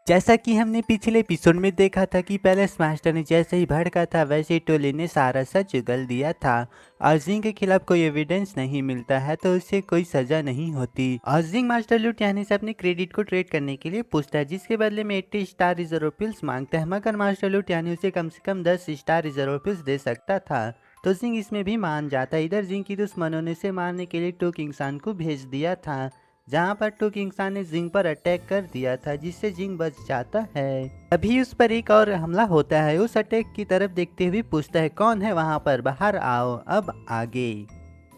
जैसा कि हमने पिछले एपिसोड में देखा था कि पैलेस मास्टर ने जैसे ही भड़का था वैसे ही टोली ने सारा सच उगल दिया था और जिंग के खिलाफ कोई एविडेंस नहीं मिलता है तो उससे कोई सजा नहीं होती। और जिंग मास्टर लुटियाने से अपने क्रेडिट को ट्रेड करने के लिए पूछता है जिसके बदले में 80 स्टार रिजर्व पिल्स मांगता है, मगर मास्टर लुटियाने उसे कम से कम 10 स्टार रिजर्व पिल्स दे सकता था। तो जिंग इसमें भी मान जाता है। इधर जिंग की दुश्मनों ने उसे मारने के लिए टू किंगसान को भेज दिया था, जहां पर टू किंगसान ने जिंग पर अटैक कर दिया था जिससे जिंग बच जाता है। अभी उस पर एक और हमला होता है। उस अटैक की तरफ देखते हुए पूछता है कौन है वहां पर, बाहर आओ। अब आगे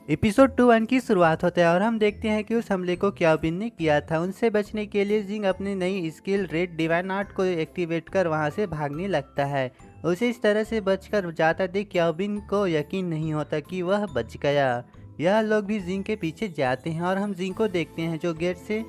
एपिसोड 21 की शुरुआत होता है और हम देखते हैं कि उस हमले को क्याओबिन ने किया था। उनसे बचने के लिए जिंग अपनी नई स्किल रेड डिवाइन आर्ट को एक्टिवेट कर वहां से भागने लगता है। उसे इस तरह से बचकर जाता देख क्याओबिन को यकीन नहीं होता कि वह बच गया। यह लोग भी जिंग के पीछे जाते हैं और हम जिंग को देखते हैं जो गेट से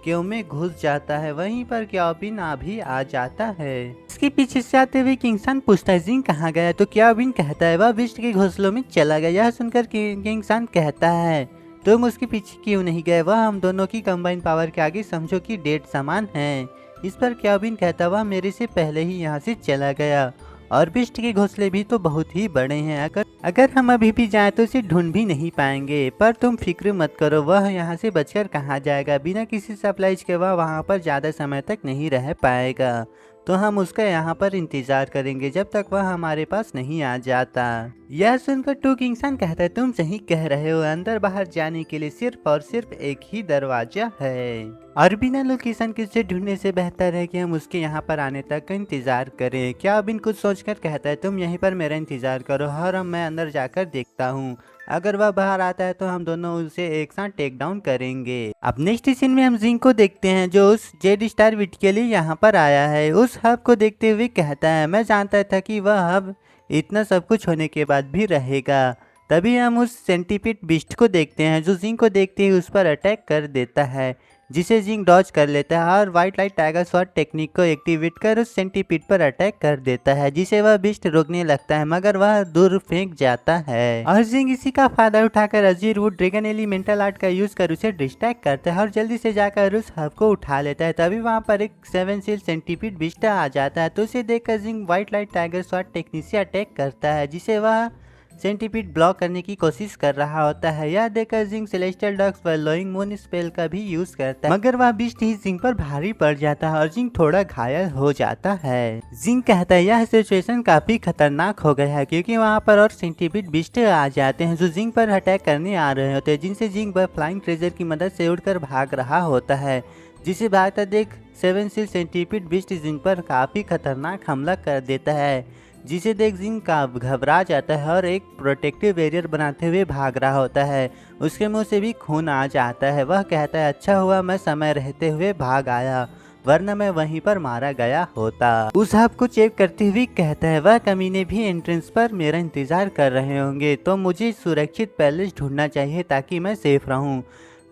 क्यों में घुस जाता है। वहीं पर क्याओबिन भी आ जाता है। इसके पीछे से आते हुए किंगसान पूछता है जिंग कहाँ गया, तो क्याओबिन कहता है वह बिस्ट के घोंसलों में चला गया। यह सुनकर किंगसान कहता है तुम उसके पीछे क्यों नहीं गए, वह हम दोनों की कंबाइन पावर के आगे समझो कि डेड समान है। इस पर क्याओबिन कहता वह मेरे से पहले ही यहाँ से चला गया और बिस्ट के घोंसले भी तो बहुत ही बड़े हैं, अगर हम अभी भी जाएं तो उसे ढूंढ भी नहीं पाएंगे। पर तुम फिक्र मत करो, वह यहाँ से बचकर कहाँ जाएगा, बिना किसी सप्लाईज के वह वहाँ पर ज़्यादा समय तक नहीं रह पाएगा। तो हम उसका यहाँ पर इंतजार करेंगे जब तक वह हमारे पास नहीं आ जाता। यह सुनकर टू किंगसन कहता है तुम सही कह रहे हो, अंदर बाहर जाने के लिए सिर्फ और सिर्फ एक ही दरवाजा है और बिना लोकेशन के उसे ढूंढने से बेहतर है कि हम उसके यहाँ पर आने तक का इंतजार करें। क्या अबिन कुछ सोचकर कहता है तुम यहीं पर मेरा इंतजार करो और मैं अंदर जाकर देखता हूँ, अगर वह बाहर आता है तो हम दोनों उसे एक साथ टेक डाउन करेंगे। अब नेक्स्ट सीन में हम जिंग को देखते हैं जो उस जेड स्टार विट के लिए यहाँ पर आया है। उस हब को देखते हुए कहता है मैं जानता था कि वह हब इतना सब कुछ होने के बाद भी रहेगा। तभी हम उस सेंटीपीड बिस्ट को देखते हैं जो जिंग को देखते ही उस पर अटैक कर देता है, जिसे जिंग डॉज कर लेता है और white light tiger shot technique को एक्टिवेट कर उस सेंटीपीड पर अटैक कर देता है, जिसे वह बिस्ट रोकने लगता है मगर वह दूर फेंक जाता है। और जिंग इसी का फायदा उठाकर अजीर वुड ड्रैगन एलिमेंटल आर्ट का यूज कर उसे डिस्ट्रैक्ट करता है और जल्दी से जाकर उस हब को उठा लेता है। तभी वहाँ पर एक 7 सील सेंटीपीड बिस्ट आ जाता है, तो उसे देखकर Jing white light tiger shot technique से अटैक करता है, जिसे वह सेंटीपीड ब्लॉक करने की कोशिश कर रहा होता है। यह देखकर Jing celestial dogs flowing moon spell का भी यूज करता है, मगर वह बिस्ट ही जिंग पर भारी पड़ जाता है और जिंग थोड़ा घायल हो जाता है। जिंग कहता है यह सिचुएशन काफी खतरनाक हो गया है क्योंकि वहाँ पर और सेंटीपीड बिस्ट आ जाते हैं जो जिंग पर अटैक करने आ रहे होते हैं, जिनसे जिंग वह फ्लाइंग ट्रेजर की मदद से उड़कर भाग रहा होता है। जिसे भागता देख 7 सील सेंटीपीड बिस्ट जिंग पर काफी खतरनाक हमला कर देता है, जिसे देख जिंग का घबरा जाता है और एक प्रोटेक्टिव बैरियर बनाते हुए भाग रहा होता है। उसके मुंह से भी खून आ जाता है। वह कहता है अच्छा हुआ मैं समय रहते हुए भाग आया, वरना मैं वहीं पर मारा गया होता। उस हब को चेक करते हुए कहता है वह कमीने भी एंट्रेंस पर मेरा इंतजार कर रहे होंगे, तो मुझे सुरक्षित पैलेस ढूंढना चाहिए ताकि मैं सेफ रहूं।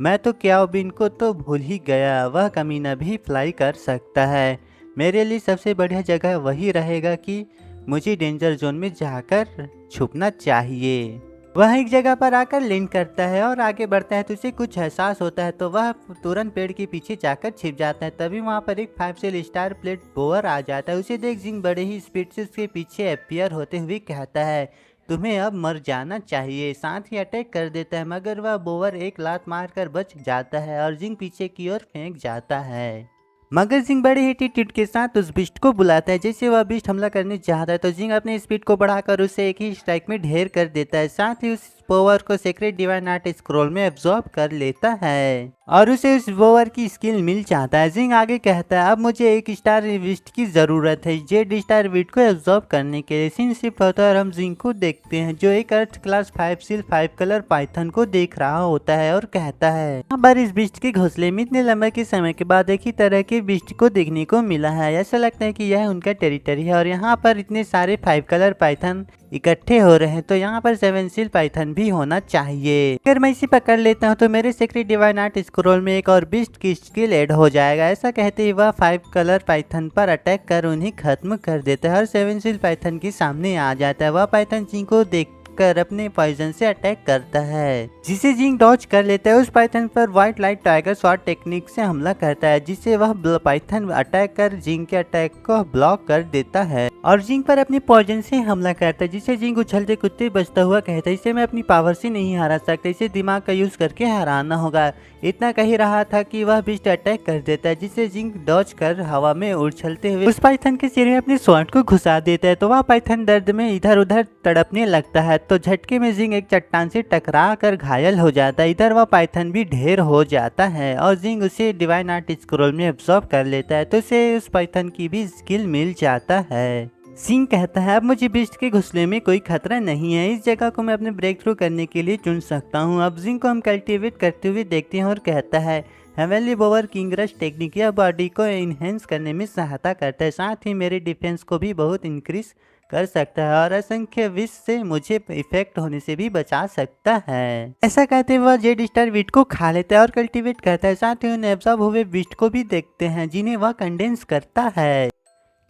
मैं तो क्याओबिन को तो भूल ही गया, वह कमीना भी फ्लाई कर सकता है। मेरे लिए सबसे बढ़िया जगह वही रहेगा कि मुझे डेंजर जोन में जाकर छुपना चाहिए। वह एक जगह पर आकर लैंड करता है और आगे बढ़ता है तो उसे कुछ एहसास होता है, तो वह तुरंत पेड़ के पीछे जाकर छिप जाता है। तभी वहां पर एक 5 सील स्टार प्लेट बोअर आ जाता है। उसे देख जिंग बड़े ही स्पीड से उसके पीछे अपीयर होते हुए कहता है तुम्हें अब मर जाना चाहिए, साथ ही अटैक कर देता है, मगर वह बोअर एक लात मारकर बच जाता है और जिंग पीछे की ओर फेंक जाता है। मगर जिंग बड़े एटीट्यूड के साथ उस बिस्ट को बुलाता है। जैसे वह बिस्ट हमला करने चाहता है तो जिंग अपने स्पीड को बढ़ाकर उसे एक ही स्ट्राइक में ढेर कर देता है, साथ ही उस पावर को सीक्रेट डिवाइन आर्ट स्क्रॉल में एब्जॉर्ब कर लेता है और उसे उस पावर की स्किल मिल जाता है। जिंग आगे कहता है अब मुझे एक स्टार बिस्ट की जरूरत है जेड स्टार बिट को एब्जॉर्ब करने के लिए। सीन शिफ्ट होता है और हम जिंग को देखते हैं जो एक अर्थ क्लास 5 सील 5 कलर पाइथन को देख रहा होता है और कहता है यहाँ पर इस बिस्ट के घोंसले में इतने लंबे के समय के बाद एक ही तरह के बिस्ट को देखने को मिला है। ऐसा लगता है कि यह उनका टेरिटरी है और यहाँ पर इतने सारे 5 कलर पाइथन इकट्ठे हो रहे हैं, तो यहाँ पर 7 सील पाइथन भी होना चाहिए। अगर मैं इसे पकड़ लेता हूँ तो मेरे सीक्रेट डिवाइन आर्ट स्क्रॉल में एक और बिस्ट की स्किल ऐड हो जाएगा। ऐसा कहते ही वह 5 कलर पाइथन पर अटैक कर उन्हें खत्म कर देता है और 7 सील पाइथन के सामने आ जाता है। वह पाइथन जिंग को देख कर अपने पॉइजन से अटैक करता है, जिसे जिंक डॉज कर लेता है। उस पाइथन पर white light tiger shot technique से हमला करता है, जिससे वह पाइथन अटैक कर जिंक के अटैक को ब्लॉक कर देता है और जिंक पर अपने पॉइजन से हमला करता है, जिससे जिंक उछलते कूदते बचता हुआ कहता है, इसे मैं अपनी पावर से नहीं हरा सकता, इसे दिमाग का यूज करके हराना होगा। इतना कह रहा था कि वह बिस्ट अटैक कर देता है, जिससे जिंक डॉज कर हवा में उछलते हुए उस पाइथन के सिर में अपने स्वॉर्ड को घुसा देता है। तो वह पाइथन दर्द में इधर उधर तड़पने लगता है, तो झटके में जिंक एक चट्टान से टकरा कर घायल हो जाता है। इधर वह पाइथन भी ढेर हो जाता है और जिंक उसे डिवाइन आर्ट स्क्रॉल में एब्जॉर्ब कर लेता है, तो उसे उस पाइथन की भी स्किल मिल जाता है। जिंक कहता है, अब मुझे बिस्ट के घुसले में कोई खतरा नहीं है, इस जगह को मैं अपने ब्रेक थ्रू करने के लिए चुन सकता हूँ। अब जिंक को हम कल्टीवेट करते हुए देखते हैं और कहता है, हेवनली बोवर किंग रश टेक्निक या बॉडी को इनहेंस करने में सहायता करता है, साथ ही मेरे डिफेंस को भी बहुत इंक्रीज कर सकता है और असंख्य विष से मुझे इफेक्ट होने से भी बचा सकता है। ऐसा कहते हुए वह जेड स्टार बीट को खा लेता है और कल्टीवेट करता है, साथ ही उन एब्जॉर्ब हुए बीस्ट को भी देखते हैं, जिन्हें वह कंडेंस करता है।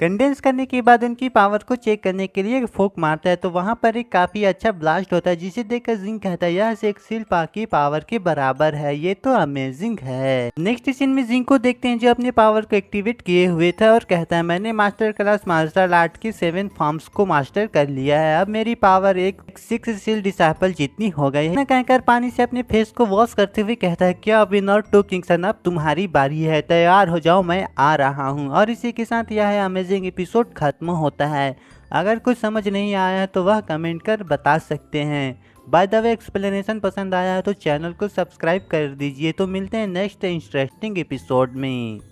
कंडेंस करने के बाद उनकी पावर को चेक करने के लिए फोक मारता है, तो वहां पर एक काफी अच्छा ब्लास्ट होता है, जिसे देखकर जिंक कहता है, यह एक शिल्पा की पावर के बराबर है, ये तो अमेजिंग है। नेक्स्ट सीन में जिंक को देखते हैं, जो अपने पावर को एक्टिवेट किए हुए था और कहता है, मैंने मास्टर क्लास मार्शल आर्ट के 7 फॉर्म्स को मास्टर कर लिया है, अब मेरी पावर एक 6 सील डिसाइपल जितनी हो गई है। कहकर पानी से अपने फेस को वॉश करते हुए कहता है, क्या विनर टू किंगसन, अब तुम्हारी बारी है, तैयार हो जाओ, मैं आ रहा हूँ। और इसी के साथ यह अमेजिंग एपिसोड खत्म होता है। अगर कुछ समझ नहीं आया तो वह कमेंट कर बता सकते हैं। बाय द वे, एक्सप्लेनेशन पसंद आया है तो चैनल को सब्सक्राइब कर दीजिए। तो मिलते हैं नेक्स्ट इंटरेस्टिंग एपिसोड में।